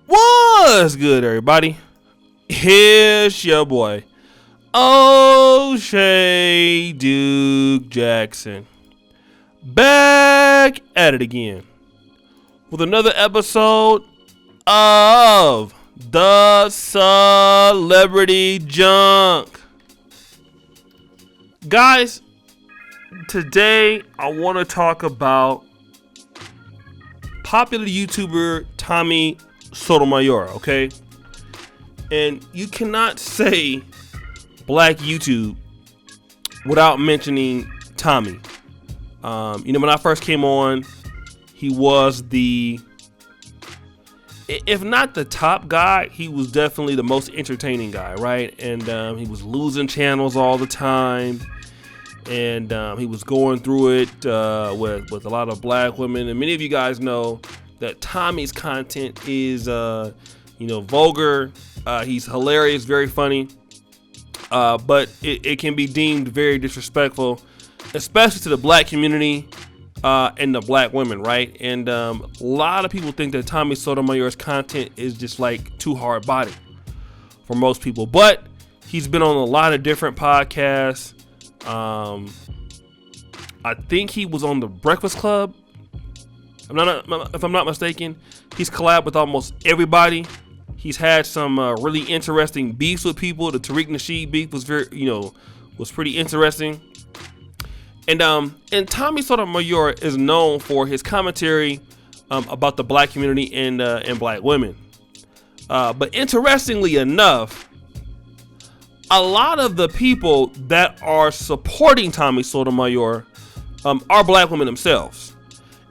What's good, everybody? Here's your boy, Shay Duke Jackson, back at it again with another episode of the Celebrity Junk. Guys, today I want to talk about popular YouTuber Tommy Sotomayor, okay? And you cannot say Black YouTube without mentioning Tommy. When I first came on, he was if not the top guy, he was definitely the most entertaining guy, right? And he was losing channels all the time. And he was going through it with a lot of black women. And many of you guys know that Tommy's content is, vulgar. He's hilarious, very funny. But it can be deemed very disrespectful, especially to the black community and the black women, right? And a lot of people think that Tommy Sotomayor's content is just like too hard-bodied for most people. But he's been on a lot of different podcasts. I think he was on the Breakfast Club. If I'm not mistaken, he's collabed with almost everybody. He's had some really interesting beefs with people. The Tariq Nasheed beef was was pretty interesting. And Tommy Sotomayor is known for his commentary about the black community and black women. But interestingly enough, a lot of the people that are supporting Tommy Sotomayor are black women themselves.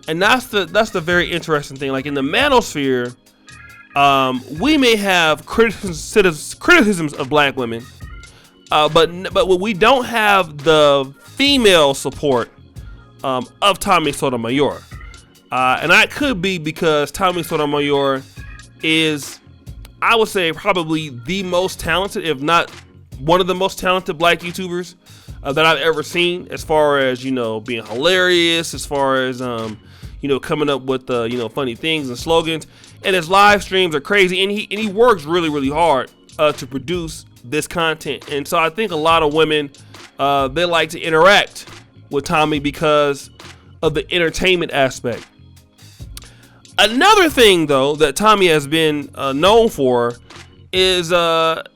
And that's the very interesting thing. Like in the manosphere, we may have criticisms of black women, but we don't have the female support of Tommy Sotomayor. And that could be because Tommy Sotomayor is, I would say, probably the most talented, if not one of the most talented black YouTubers that I've ever seen, as far as, being hilarious, as far as, coming up with, funny things and slogans. And his live streams are crazy. And he works really, really hard to produce this content. And so I think a lot of women, they like to interact with Tommy because of the entertainment aspect. Another thing, though, that Tommy has been known for is, at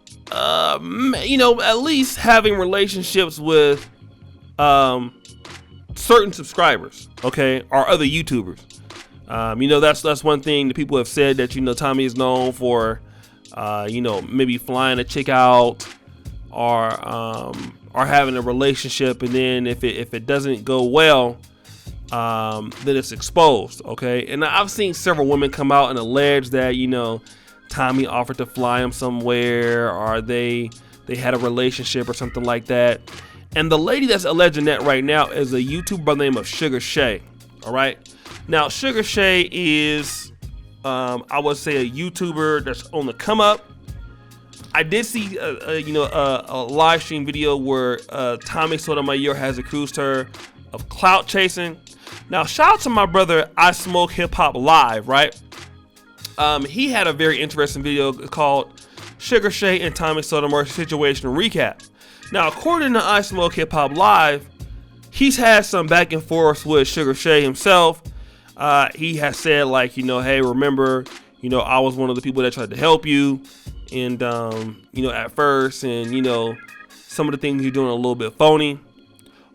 least having relationships with certain subscribers, okay, or other YouTubers. That's one thing that people have said that, Tommy is known for, maybe flying a chick out or having a relationship, and then if it doesn't go well, then it's exposed, okay? And I've seen several women come out and allege that, Tommy offered to fly him somewhere, or they had a relationship or something like that. And the lady that's alleging that right now is a YouTuber by the name of Suga Shea. All right. Now, Suga Shea is, I would say, a YouTuber that's on the come up. I did see, a live stream video where Tommy Sotomayor has accused her of clout chasing. Now, shout out to my brother, I Smoke Hip Hop Live, right? He had a very interesting video called Suga Shea and Tommy Sotomayor Situation Recap. Now, according to I Smoke Hip Hop Live, he's had some back and forth with Suga Shea himself. He has said, like, hey, remember, I was one of the people that tried to help you. And, at first, and, some of the things you're doing are a little bit phony.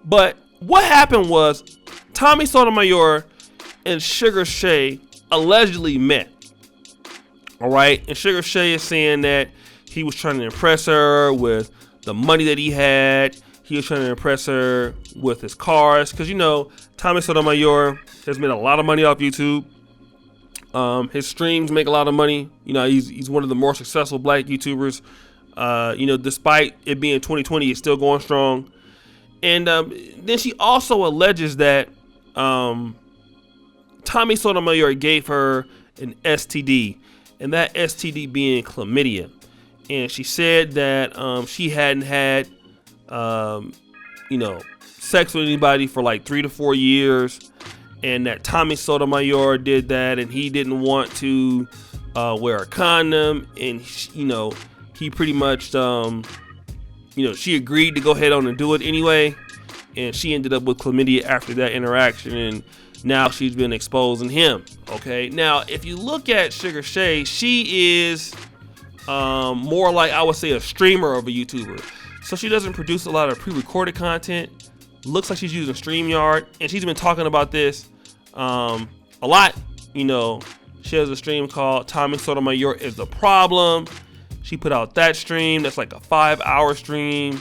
But what happened was Tommy Sotomayor and Suga Shea allegedly met. All right. And Suga Shea is saying that he was trying to impress her with the money that he had. He was trying to impress her with his cars. Because, Tommy Sotomayor has made a lot of money off YouTube. His streams make a lot of money. He's one of the more successful black YouTubers. Despite it being 2020, it's still going strong. And then she also alleges that Tommy Sotomayor gave her an STD. And that STD being chlamydia. And she said that she hadn't had, sex with anybody for like 3 to 4 years. And that Tommy Sotomayor did that, and he didn't want to wear a condom, and he pretty much she agreed to go ahead on and do it anyway, and she ended up with chlamydia after that interaction, and now she's been exposing him. Okay, now if you look at Suga Shea, she is more like, I would say, a streamer of a YouTuber. So she doesn't produce a lot of pre-recorded content. Looks like she's using StreamYard, and she's been talking about this a lot. She has a stream called Tommy Sotomayor is the Problem. She put out that stream. That's like a 5-hour stream.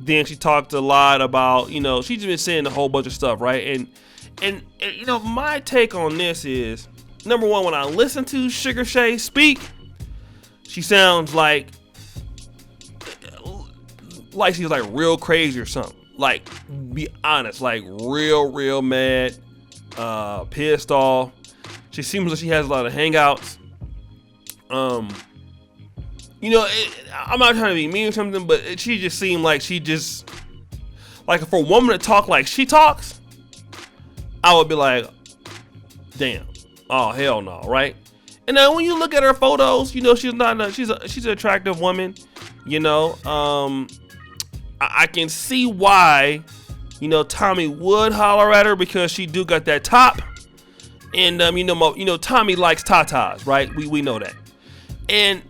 Then she talked a lot about, she's been saying a whole bunch of stuff, right? And my take on this is, number one, when I listen to Suga Shea speak, she sounds like she's like real crazy or something. Like, be honest, like real mad, pissed off. She seems like she has a lot of hangouts. I'm not trying to be mean or something, but she just seemed like for a woman to talk like she talks, I would be like, damn, oh hell no, right? And then when you look at her photos, she's an attractive woman. I can see why, Tommy would holler at her, because she do got that top, and Tommy likes tatas, right? We know that, and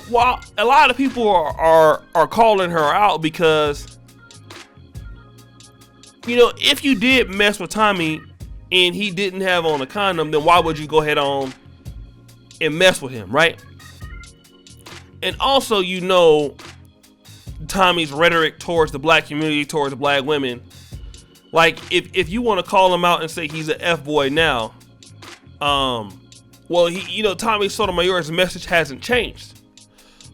while a lot of people are calling her out because, if you did mess with Tommy and he didn't have on a condom, then why would you go ahead on and mess with him, right? And also, Tommy's rhetoric towards the black community, towards the black women. Like, if you want to call him out and say he's an F-boy now, well, Tommy Sotomayor's message hasn't changed.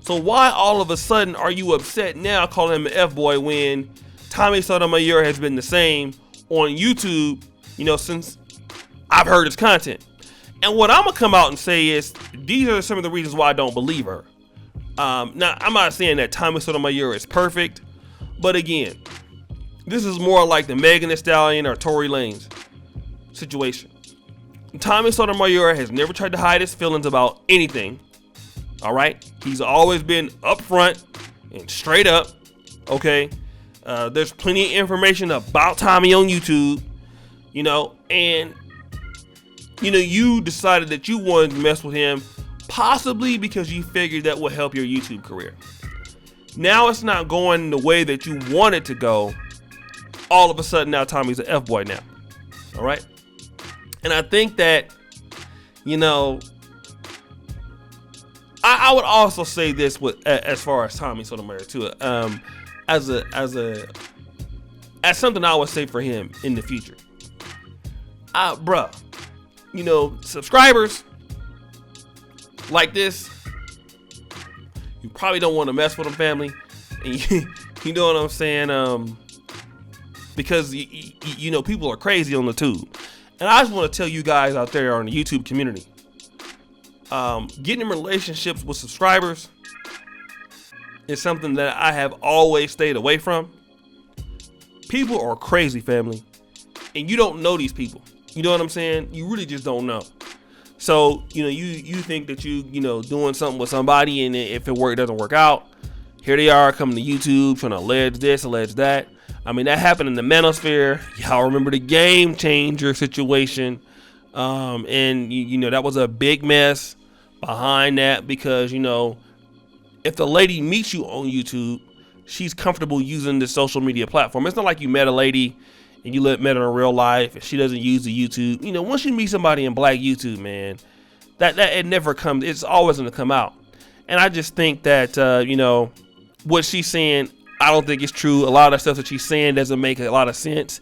So why all of a sudden are you upset now calling him an F-boy when Tommy Sotomayor has been the same on YouTube, since I've heard his content? And what I'm going to come out and say is, these are some of the reasons why I don't believe her. Now, I'm not saying that Tommy Sotomayor is perfect, but again, this is more like the Megan Thee Stallion or Tory Lanez situation. Tommy Sotomayor has never tried to hide his feelings about anything. All right, he's always been upfront and straight up. Okay, there's plenty of information about Tommy on YouTube, and you decided that you wanted to mess with him, possibly because you figured that would help your YouTube career. Now it's not going the way that you want it to go. All of a sudden now Tommy's an F-boy now. All right, and I think that I would also say this with as far as Tommy Sotomayor too, as something I would say for him in the future. Bruh, subscribers like this, you probably don't want to mess with them, family. And you know what I'm saying? Because people are crazy on the tube, and I just want to tell you guys out there on the YouTube community, getting in relationships with subscribers is something that I have always stayed away from. People are crazy, family, and you don't know these people. You know what I'm saying? You really just don't know. So, you think that doing something with somebody, and if it doesn't work out, here they are coming to YouTube trying to allege this, allege that. I mean, that happened in the manosphere. Y'all remember the Game Changer situation. And that was a big mess behind that, because, if the lady meets you on YouTube, she's comfortable using the social media platform. It's not like you met a lady and you met her in real life and she doesn't use the YouTube. Once you meet somebody in black YouTube, man, that it never comes. It's always going to come out. And I just think that, what she's saying, I don't think it's true. A lot of stuff that she's saying doesn't make a lot of sense.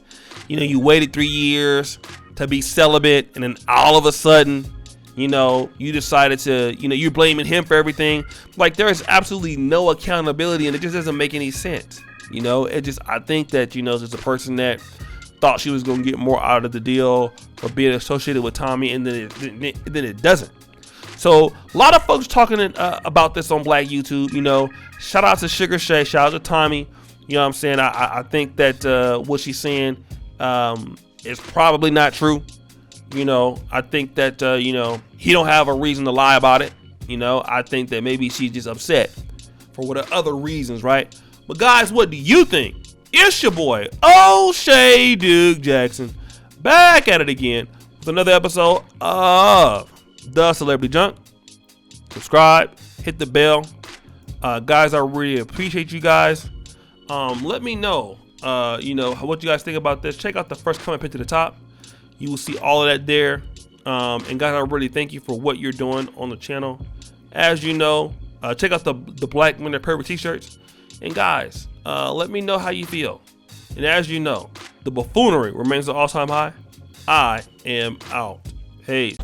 You waited 3 years to be celibate, and then all of a sudden, you decided to, you're blaming him for everything. Like, there is absolutely no accountability, and it just doesn't make any sense. I think that, it's a person that thought she was going to get more out of the deal for being associated with Tommy, and then it doesn't. So a lot of folks talking about this on black YouTube. Shout out to Suga Shea, shout out to Tommy. You know what I'm saying? I think that what she's saying is probably not true. You know, I think that, you know, he don't have a reason to lie about it. You know, I think that maybe she's just upset for what other reasons, right? But guys, what do you think? It's your boy, Shay Duke Jackson, back at it again with another episode of The Celebrity Junk. Subscribe, hit the bell. Guys, I really appreciate you guys. Let me know, you know, what you guys think about this. Check out the first comment pinned to the top. You will see all of that there. And guys, I really thank you for what you're doing on the channel. As you know, check out the Black Men Are Pervert t-shirts. And guys, let me know how you feel. And as you know, the buffoonery remains an all-time high. I am out. Hey.